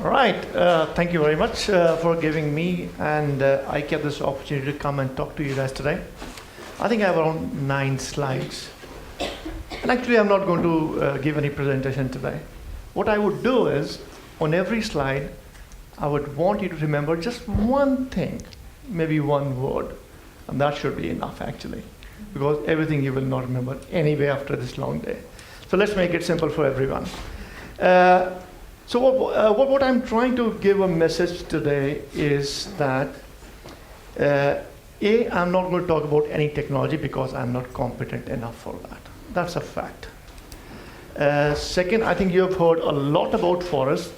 All right. Thank you very much for giving me and IKEA this opportunity to come and talk to you guys today. I think I have around 9 slides. And actually, I'm not going to give any presentation today. What I would do is, on every slide, I would want you to remember just one thing, maybe one word. And that should be enough, actually, because everything you will not remember anyway after this long day. So let's make it simple for everyone. So what I'm trying to give a message today is that, I'm not going to talk about any technology because I'm not competent enough for that. That's a fact. Second, I think you have heard a lot about forest.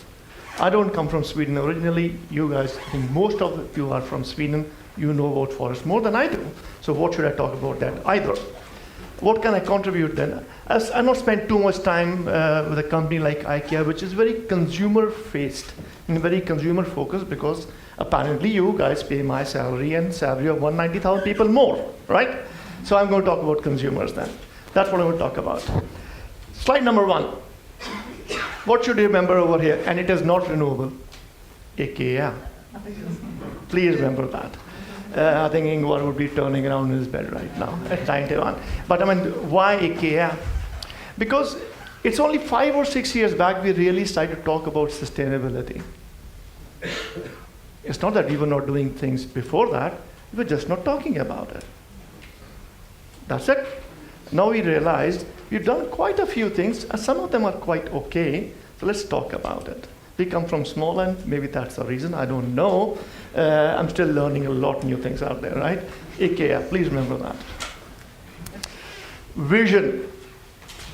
I don't come from Sweden originally. You guys, I think most of you are from Sweden. You know about forest more than I do. So what should I talk about that either? What can I contribute then? As I not spend too much time with a company like IKEA, which is very consumer-faced and very consumer-focused, because apparently you guys pay my salary and salary of 190,000 people more, right? So I'm going to talk about consumers then. That's what I'm going to talk about. Slide number 1. What should you remember over here? And it is not renewable. IKEA. Please remember that. I think Ingvar would be turning around in his bed right now at 91. But I mean, why IKEA? Because it's only 5 or 6 years back we really started to talk about sustainability. It's not that we were not doing things before that, we were just not talking about it. That's it. Now we realized we've done quite a few things, and some of them are quite okay, so let's talk about it. We come from small end, maybe that's the reason, I don't know. I'm still learning a lot of new things out there, right? IKEA, please remember that. Vision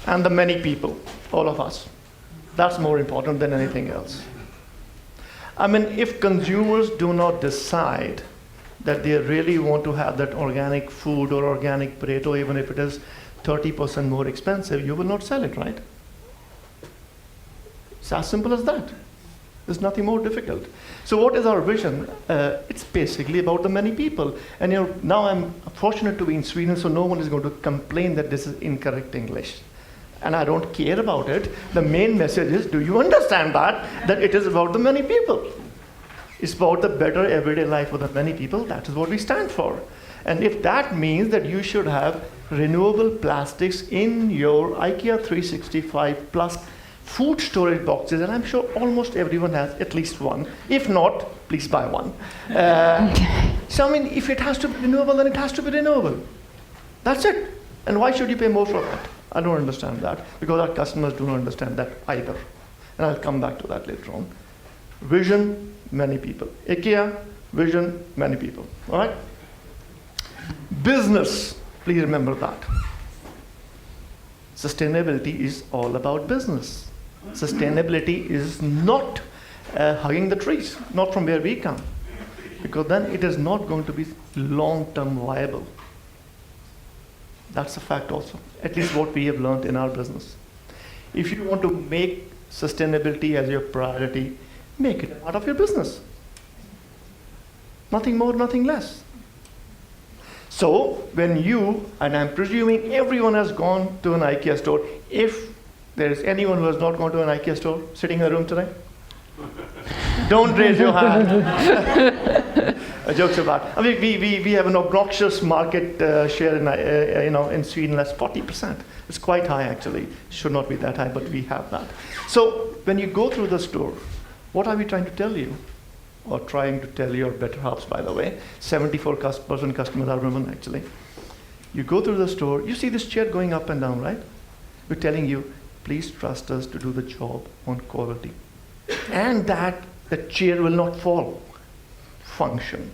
and the many people, all of us. That's more important than anything else. I mean, if consumers do not decide that they really want to have that organic food or organic potato, even if it is 30% more expensive, you will not sell it, right? It's as simple as that. There's nothing more difficult. So what is our vision? It's basically about the many people. And you know, now I'm fortunate to be in Sweden, so no one is going to complain that this is incorrect English. And I don't care about it. The main message is, do you understand that it is about the many people? It's about the better everyday life for the many people. That is what we stand for. And if that means that you should have renewable plastics in your IKEA 365 plus food storage boxes, and I'm sure almost everyone has at least one. If not, please buy one. So I mean, if it has to be renewable, then it has to be renewable. That's it. And why should you pay more for that? I don't understand that, because our customers do not understand that either. And I'll come back to that later on. Vision, many people. IKEA, vision, many people. All right? Business, please remember that. Sustainability is all about business. Sustainability is not hugging the trees, not from where we come, because then it is not going to be long-term viable. That's a fact also, at least what we have learned in our business. If you want to make sustainability as your priority, make it a part of your business. Nothing more, nothing less. So when you, and I'm presuming everyone has gone to an IKEA store, if there is anyone who has not gone to an IKEA store sitting in the room today, don't raise your hand. Jokes apart. I mean, we have an obnoxious market share in Sweden, that's 40%. It's quite high actually. Should not be that high, but we have that. So when you go through the store, what are we trying to tell you? Or trying to tell your better halves, by the way. 74% customers are women, actually. You go through the store, you see this chair going up and down, right? We're telling you, please trust us to do the job on quality. And that the chair will not fall. Function.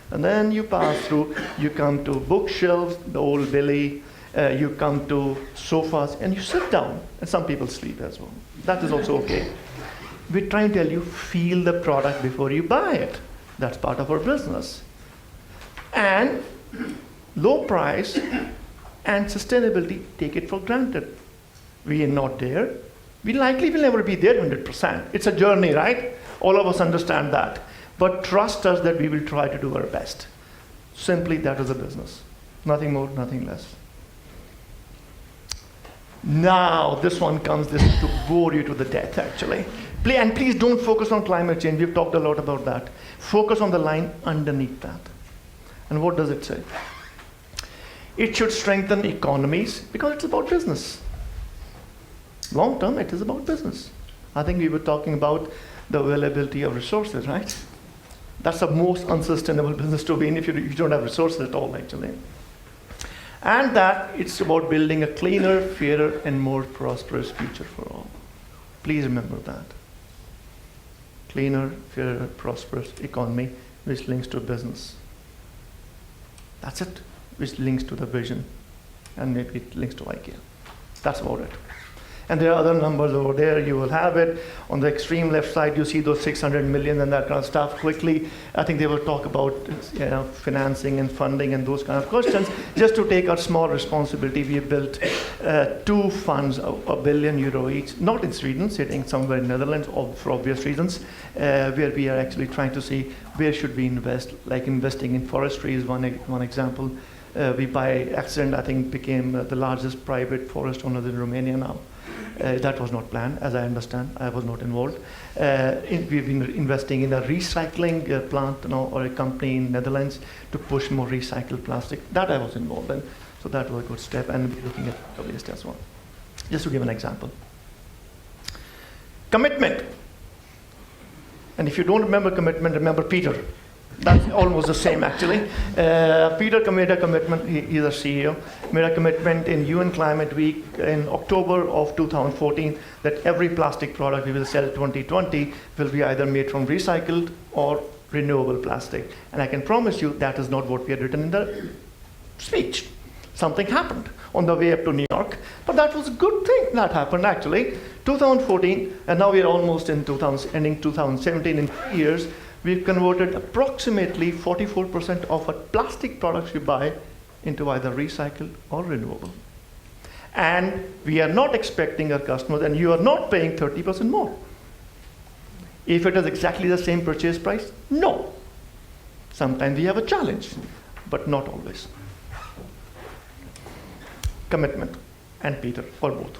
And then you pass through, you come to bookshelves, the old Billy, you come to sofas, and you sit down. And some people sleep as well. That is also okay. We're trying to tell you, feel the product before you buy it. That's part of our business. And low price and sustainability, take it for granted. We are not there. We likely will never be there 100%. It's a journey, right? All of us understand that. But trust us that we will try to do our best. Simply, that is a business. Nothing more, nothing less. Now, this one comes to bore you to the death, actually. And please don't focus on climate change. We've talked a lot about that. Focus on the line underneath that. And what does it say? It should strengthen economies because it's about business. Long term, it is about business. I think we were talking about the availability of resources, right? That's the most unsustainable business to be in if you don't have resources at all, actually. And that it's about building a cleaner, fairer, and more prosperous future for all. Please remember that. Cleaner, fairer, prosperous economy, which links to business. That's it, which links to the vision. And maybe it links to IKEA. That's about it. And there are other numbers over there. You will have it. On the extreme left side, you see those 600 million and that kind of stuff. Quickly, I think they will talk about financing and funding and those kind of questions. Just to take our small responsibility, we built 2 funds, €1 billion each, not in Sweden, sitting somewhere in Netherlands for obvious reasons, where we are actually trying to see where should we invest, like investing in forestry is one example. We by accident, I think, became the largest private forest owner in Romania now. That was not planned, as I understand. I was not involved. We've been investing in a recycling plant, or a company in Netherlands to push more recycled plastic. That I was involved in. So that was a good step, and we're looking at waste as well. Just to give an example. Commitment. And if you don't remember commitment, remember Peter. That's almost the same, actually. Peter made a commitment, he's a CEO, made a commitment in UN Climate Week in October of 2014 that every plastic product we will sell 2020 will be either made from recycled or renewable plastic. And I can promise you that is not what we had written in the speech. Something happened on the way up to New York, but that was a good thing that happened, actually. 2014, and now we're almost in ending 2017, in 3 years, we've converted approximately 44% of our plastic products we buy into either recycled or renewable. And we are not expecting our customers, and you are not paying 30% more. If it is exactly the same purchase price, no. Sometimes we have a challenge, but not always. Commitment, and Peter, or both.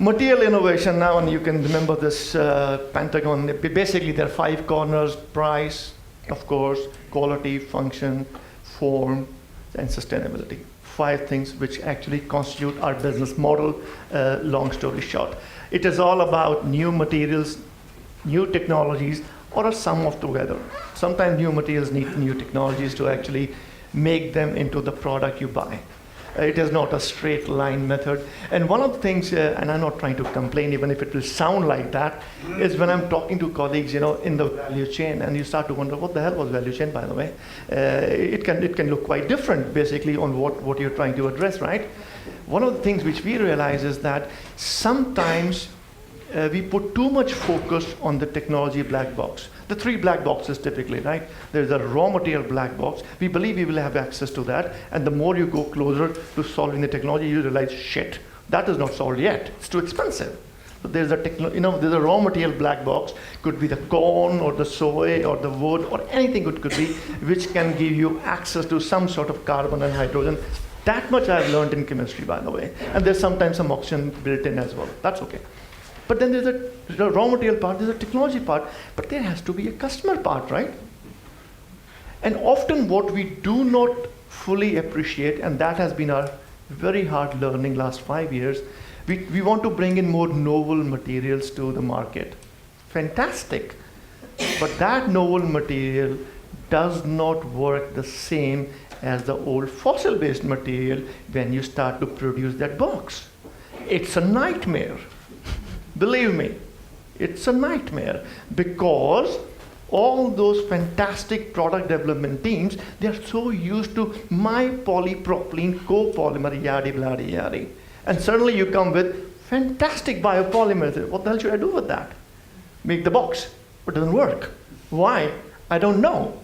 Material innovation now, and you can remember this pentagon. Basically, there are 5 corners: price, of course, quality, function, form, and sustainability. 5 things which actually constitute our business model, long story short. It is all about new materials, new technologies, or a sum of together. Sometimes new materials need new technologies to actually make them into the product you buy. It is not a straight line method. And one of the things, and I'm not trying to complain even if it will sound like that, is when I'm talking to colleagues, in the value chain, and you start to wonder, what the hell was value chain, by the way? It can look quite different, basically, on what you're trying to address, right? One of the things which we realize is that sometimes we put too much focus on the technology black box. The 3 black boxes typically, right? There's a raw material black box. We believe we will have access to that. And the more you go closer to solving the technology, you realize, shit, that is not solved yet. It's too expensive. So there's there's a raw material black box. Could be the corn or the soy or the wood or anything it could be, which can give you access to some sort of carbon and hydrogen. That much I've learned in chemistry, by the way. And there's sometimes some oxygen built in as well. That's okay. But then there's a raw material part, there's a technology part, but there has to be a customer part, right? And often what we do not fully appreciate, and that has been our very hard learning last 5 years, we want to bring in more novel materials to the market. Fantastic. But that novel material does not work the same as the old fossil-based material when you start to produce that box. It's a nightmare. Believe me, it's a nightmare, because all those fantastic product development teams, they're so used to my polypropylene copolymer, yadi bladi yadi. And suddenly you come with fantastic biopolymers. What the hell should I do with that? Make the box. It doesn't work. Why? I don't know.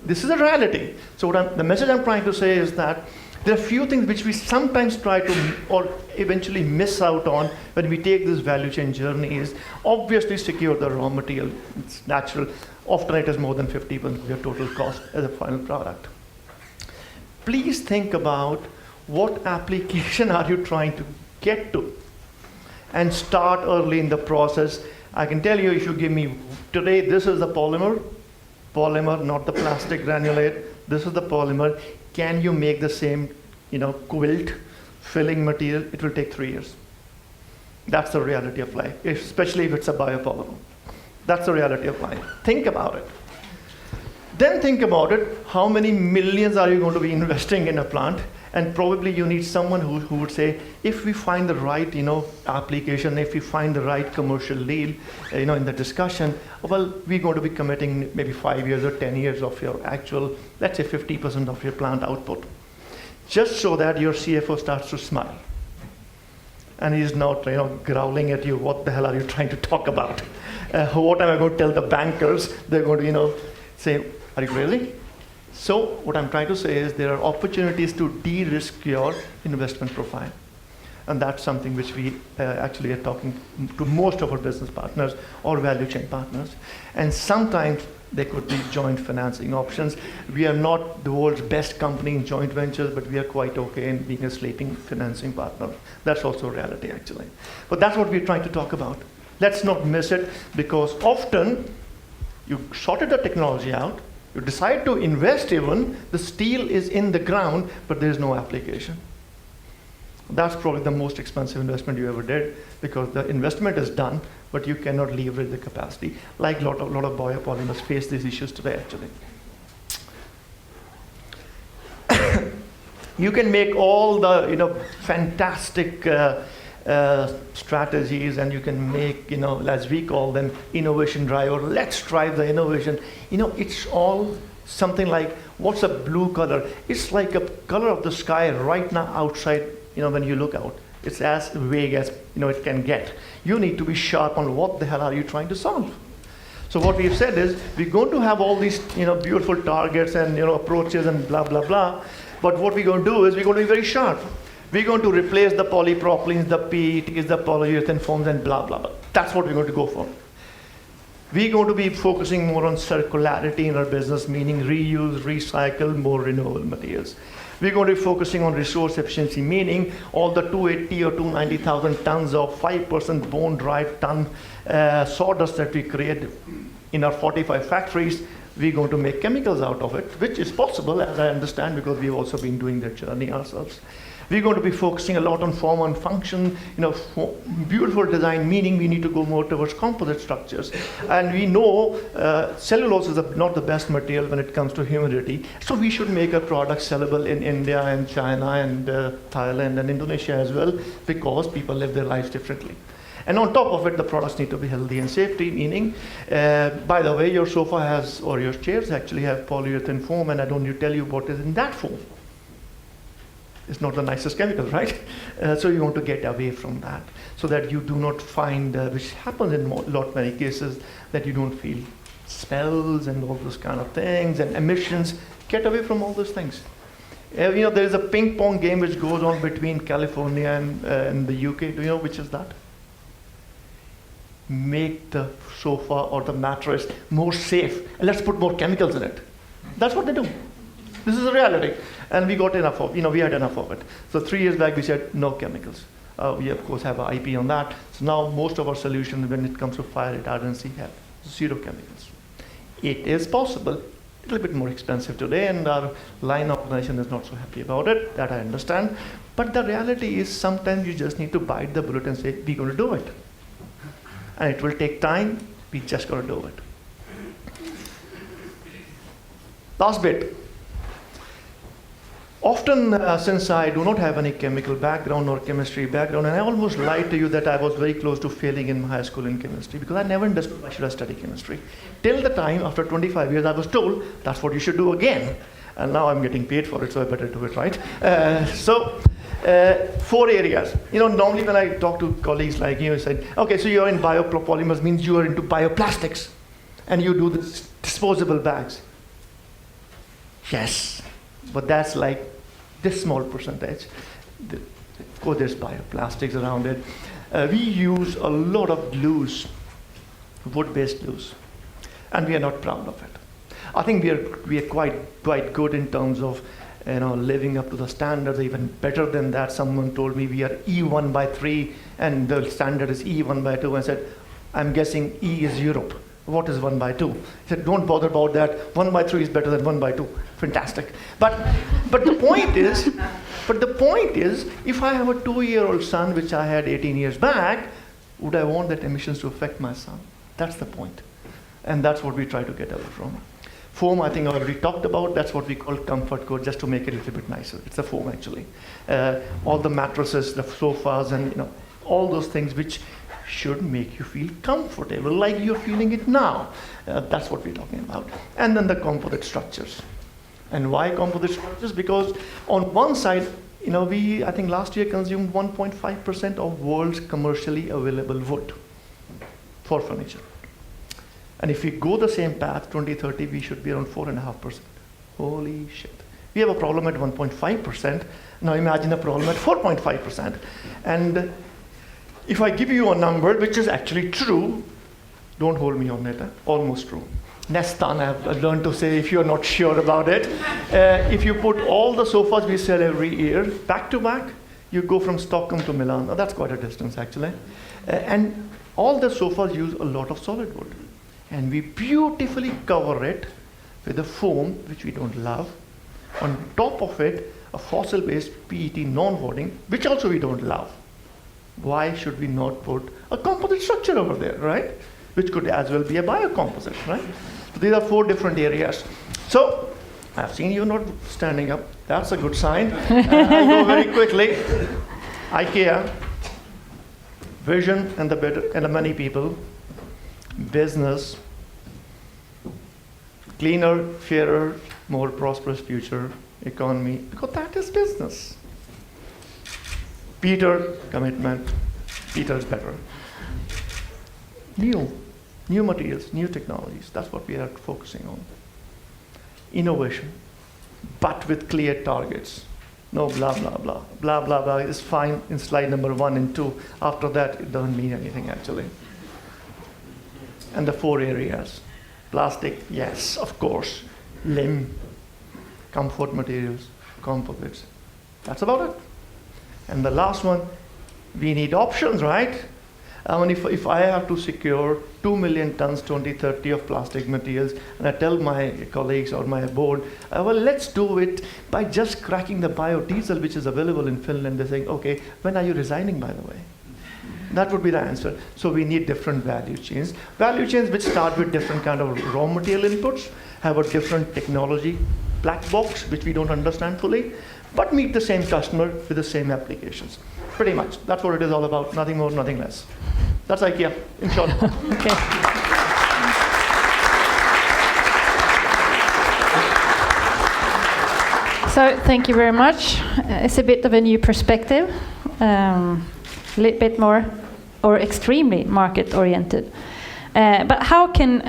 This is a reality. So the message I'm trying to say is that there are few things which we sometimes try to, or eventually miss out on when we take this value chain journey, is obviously secure the raw material. It's natural. Often it is more than 50% of your total cost as a final product. Please think about what application are you trying to get to. and start early in the process. I can tell you, if you give me today, this is the polymer, not the plastic granulate. This is the polymer. Can you make the same, quilt filling material? It will take 3 years. That's the reality of life, especially if it's a biopolymer. That's the reality of life. Think about it. Then think about it, how many millions are you going to be investing in a plant? And probably you need someone who would say, if we find the right, application, if we find the right commercial deal, in the discussion, well, we're going to be committing maybe 5 years or 10 years of your actual, let's say 50% of your plant output. Just so that your CFO starts to smile. And he's not, growling at you, what the hell are you trying to talk about? What am I going to tell the bankers? They're going to, say, are you crazy? So what I'm trying to say is there are opportunities to de-risk your investment profile. And that's something which we actually are talking to most of our business partners or value chain partners. And sometimes there could be joint financing options. We are not the world's best company in joint ventures, but we are quite okay in being a sleeping financing partner. That's also a reality, actually. But that's what we're trying to talk about. Let's not miss it, because often you sorted the technology out, you decide to invest even, the steel is in the ground, but there's no application. That's probably the most expensive investment you ever did, because the investment is done, but you cannot leverage the capacity. Like a lot of biopolymers face these issues today, actually. You can make all the fantastic strategies, and you can make, as we call them, innovation driver. Let's drive the innovation. It's all something like, what's a blue color? It's like a color of the sky right now outside, when you look out. It's as vague as, it can get. You need to be sharp on what the hell are you trying to solve. So what we've said is, we're going to have all these, beautiful targets and, approaches and blah, blah, blah. But what we're going to do is we're going to be very sharp. We're going to replace the polypropylenes, the PETs, the polyurethane foams, and blah, blah, blah. That's what we're going to go for. We're going to be focusing more on circularity in our business, meaning reuse, recycle, more renewable materials. We're going to be focusing on resource efficiency, meaning all the 280 or 290,000 tons of 5% bone-dried ton sawdust that we create in our 45 factories, we're going to make chemicals out of it, which is possible, as I understand, because we've also been doing that journey ourselves. We're going to be focusing a lot on form and function, beautiful design, meaning we need to go more towards composite structures. And we know cellulose is not the best material when it comes to humidity, so we should make a product sellable in India and China and Thailand and Indonesia as well, because people live their lives differently. And on top of it, the products need to be healthy and safety, meaning, by the way, your sofa has, or your chairs actually have polyurethane foam, and I don't need to tell you what is in that foam. It's not the nicest chemical, right? So you want to get away from that, so that you do not find, which happens in many cases, that you don't feel smells and all those kind of things, and emissions. Get away from all those things. There is a ping pong game which goes on between California and the UK. Do you know which is that? Make the sofa or the mattress more safe, and let's put more chemicals in it. That's what they do. This is the reality. And we got enough of, we had enough of it. So 3 years back, we said no chemicals. We of course have an IP on that. So now most of our solutions, when it comes to fire retardancy, have zero chemicals. It is possible, a little bit more expensive today, and our line organization is not so happy about it, that I understand. But the reality is sometimes you just need to bite the bullet and say, we're going to do it. And it will take time, we just got to do it. Last bit. Often, since I do not have any chemical background or chemistry background, and I almost lied to you that I was very close to failing in high school in chemistry, because I never understood why should I study chemistry. Till the time, after 25 years, I was told, that's what you should do again. And now I'm getting paid for it, so I better do it, right? 4 areas. Normally when I talk to colleagues like you, I say, okay, so you're in biopolymers, means you are into bioplastics, and you do this disposable bags. Yes, but that's like this small percentage. Of course, there's bioplastics around it. We use a lot of glues, wood-based glues, and we are not proud of it. I think we are quite good in terms of living up to the standards, even better than that. Someone told me we are E1 by 3 and the standard is E1 by 2. I said, I'm guessing E is Europe. What is 1 by 2? He said, don't bother about that. 1 by 3 is better than 1 by 2. Fantastic. But the point is, if I have a 2-year-old son, which I had 18 years back, would I want that emissions to affect my son? That's the point. And that's what we try to get away from. Foam, I think I already talked about. That's what we call comfort code, just to make it a little bit nicer. It's a foam, actually. All the mattresses, the sofas, and all those things which should make you feel comfortable, like you're feeling it now. That's what we're talking about. And then the composite structures. And why composite structures? Because on one side, we, I think last year, consumed 1.5% of world's commercially available wood for furniture. And if we go the same path, 2030, we should be around 4.5%. Holy shit. We have a problem at 1.5%. Now imagine a problem at 4.5%. And if I give you a number, which is actually true, don't hold me on it, almost true. Nestan, I've learned to say if you're not sure about it. If you put all the sofas we sell every year, back to back, you go from Stockholm to Milan. Now, that's quite a distance, actually. And all the sofas use a lot of solid wood. And we beautifully cover it with a foam, which we don't love. On top of it, a fossil-based PET non-wooding, which also we don't love. Why should we not put a composite structure over there, right? Which could as well be a biocomposite, right? So these are 4 different areas. So I've seen you not standing up. That's a good sign. I'll go very quickly. IKEA, vision and the many people. Business, cleaner, fairer, more prosperous future, economy, because that is business. Peter, commitment. Peter's better. New materials, new technologies. That's what we are focusing on. Innovation, but with clear targets. No blah, blah, blah. Blah, blah, blah is fine in slide number 1 and 2. After that, it doesn't mean anything, actually. And the 4 areas. Plastic, yes, of course. Limb, comfort materials, composites. That's about it. And the last one, we need options, right? If I have to secure 2 million tons 2030 of plastic materials, and I tell my colleagues or my board, well, let's do it by just cracking the biodiesel which is available in Finland. They're saying, okay, when are you resigning, by the way? That would be the answer. So we need different value chains. Value chains which start with different kind of raw material inputs, have a different technology black box, which we don't understand fully, but meet the same customer with the same applications. Pretty much. That's what it is all about. Nothing more, nothing less. That's IKEA, in short. Okay. So thank you very much. It's a bit of a new perspective, a little bit more, or extremely market-oriented. But how can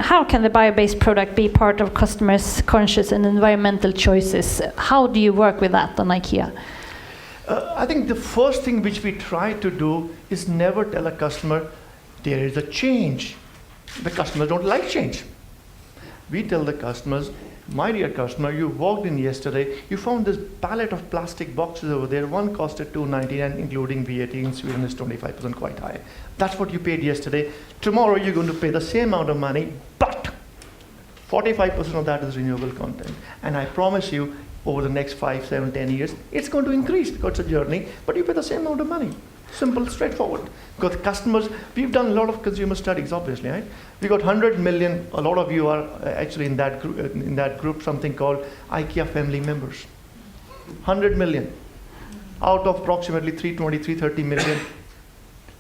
the bio-based product be part of customers' conscious and environmental choices? How do you work with that on IKEA? I think the first thing which we try to do is never tell a customer there is a change. The customers don't like change. We tell the customers, my dear customer, you walked in yesterday, you found this pallet of plastic boxes over there. One costed $2.99, including VAT in Sweden is 25% quite high. That's what you paid yesterday. Tomorrow you're going to pay the same amount of money, but 45% of that is renewable content. And I promise you, over the next 5, 7, 10 years, it's going to increase because it's a journey, but you pay the same amount of money. Simple, straightforward. Because customers, we've done a lot of consumer studies, obviously, right? We got 100 million, a lot of you are actually in that group, something called IKEA family members. 100 million out of approximately 320, 330 million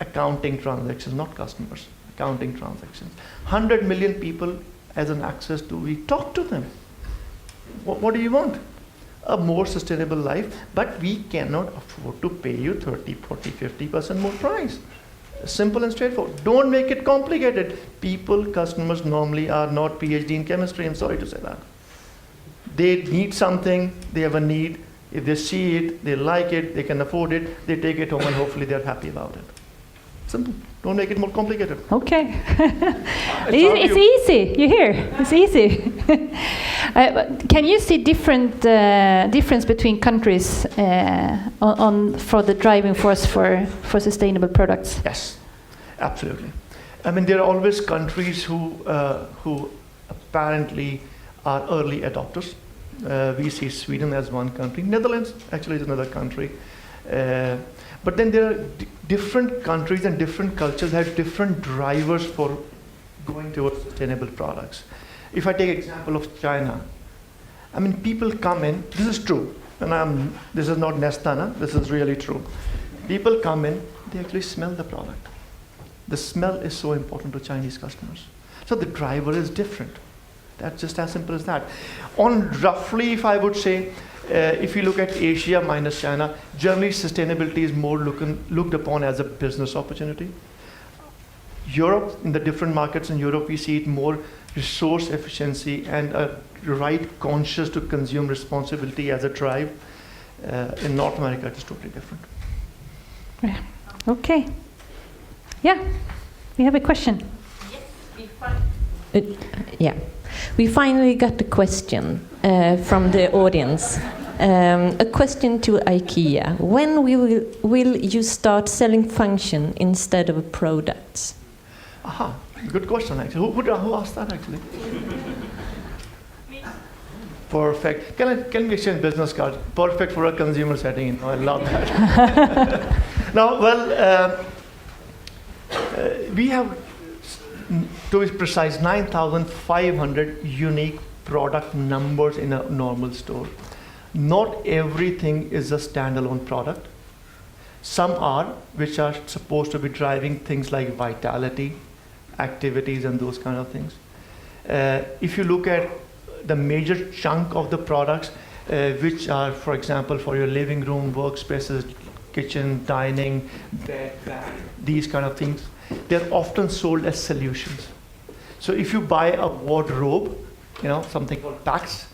accounting transactions, not customers, accounting transactions. 100 million people as an access to, we talk to them. What do you want? A more sustainable life, but we cannot afford to pay you 30, 40, 50% more price. Simple and straightforward. Don't make it complicated. People, customers normally are not PhD in chemistry, I'm sorry to say that. They need something, they have a need. If they see it, they like it, they can afford it, they take it home and hopefully they're happy about it. Simple. Don't make it more complicated. Okay. It's easy. You hear? It's easy. But can you see different difference between countries for the driving force for sustainable products? Yes, absolutely. I mean, there are always countries who apparently are early adopters. We see Sweden as one country. Netherlands actually is another country. But then there are different countries and different cultures have different drivers for going towards sustainable products. If I take example of China, I mean, people come in, this is true, and this is not Nestana, this is really true. People come in, they actually smell the product. The smell is so important to Chinese customers. So the driver is different. That's just as simple as that. On roughly, if I would say, if you look at Asia minus China, generally sustainability is more looked upon as a business opportunity. Europe, in the different markets in Europe, we see it more resource efficiency and a right conscious to consume responsibility as a drive. In North America, it is totally different. Okay. Yeah, we have a question. Yeah. We finally got a question from the audience. A question to IKEA. When will you start selling function instead of products? Aha, good question actually. Who asked that actually? Perfect. Can we exchange business cards? Perfect for a consumer setting. I love that. Now, well, we have, to be precise, 9,500 unique product numbers in a normal store. Not everything is a standalone product. Some are, which are supposed to be driving things like vitality, activities, and those kind of things. If you look at the major chunk of the products, which are, for example, for your living room, workspaces, kitchen, dining, bed, bath, these kind of things, they're often sold as solutions. So if you buy a wardrobe, something called packs,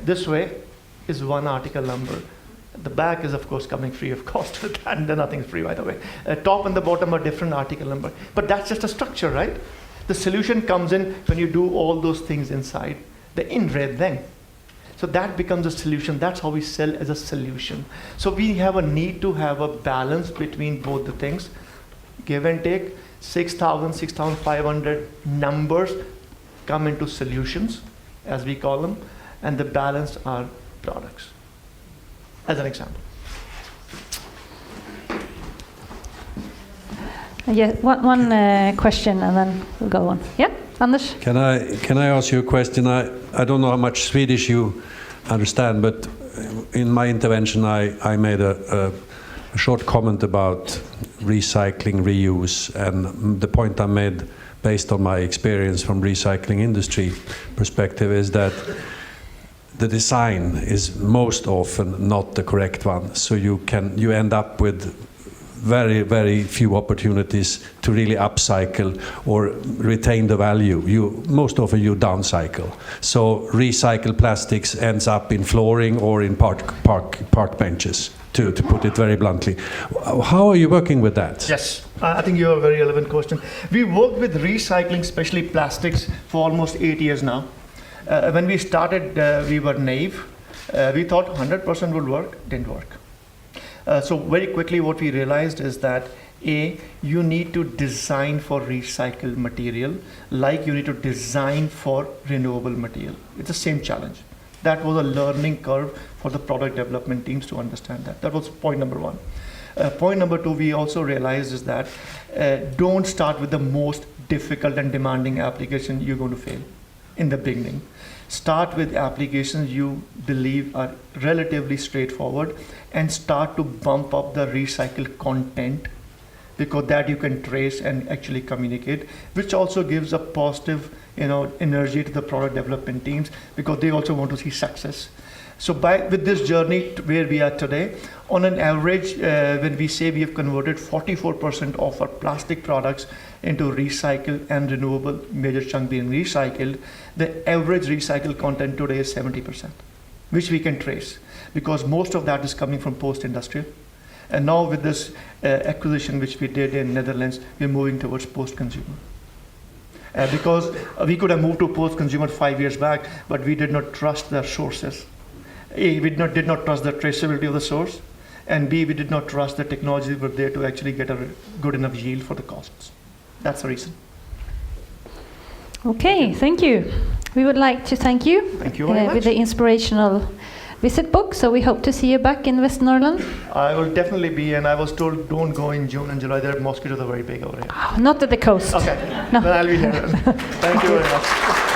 this way is one article number. The back is, of course, coming free of cost with that, and then nothing's free, by the way. Top and the bottom are different article number. But that's just a structure, right? The solution comes in when you do all those things inside, the in red thing. So that becomes a solution. That's how we sell as a solution. So we have a need to have a balance between both the things. Give and take, 6,000, 6,500 numbers come into solutions, as we call them, and the balance are products, as an example. Yeah, one question and then we'll go on. Yeah, Anders? Can I ask you a question? I don't know how much Swedish you understand, but in my intervention I made a short comment about recycling, reuse, and the point I made based on my experience from recycling industry perspective is that the design is most often not the correct one. So you end up with very, very few opportunities to really upcycle or retain the value. Most often you downcycle. So recycled plastics ends up in flooring or in park benches, to put it very bluntly. How are you working with that? Yes, I think you have a very relevant question. We worked with recycling, especially plastics, for almost 8 years now. When we started, we were naive. We thought 100% would work, didn't work. So very quickly what we realized is that you need to design for recycled material like you need to design for renewable material. It's the same challenge. That was a learning curve for the product development teams to understand that. That was point number one. Point number two, we also realized is that don't start with the most difficult and demanding application you're going to fail in the beginning. Start with applications you believe are relatively straightforward and start to bump up the recycled content, because that you can trace and actually communicate, which also gives a positive energy to the product development teams, because they also want to see success. So with this journey to where we are today, on an average, when we say we have converted 44% of our plastic products into recycled and renewable, major chunk being recycled, the average recycled content today is 70%, which we can trace, because most of that is coming from post-industrial. And now with this acquisition which we did in Netherlands, we're moving towards post-consumer. Because we could have moved to post-consumer 5 years back, but we did not trust their sources. A, we did not trust the traceability of the source, and B, we did not trust the technology were there to actually get a good enough yield for the costs. That's the reason. Okay, thank you. We would like to thank you, Thank you very much. with the inspirational visit book. So we hope to see you back in Westnorrland. I will definitely be, and I was told don't go in June and July. Their mosquitoes are very big over here. Oh, not at the coast. Okay, No. then I'll be here. Thank you very much.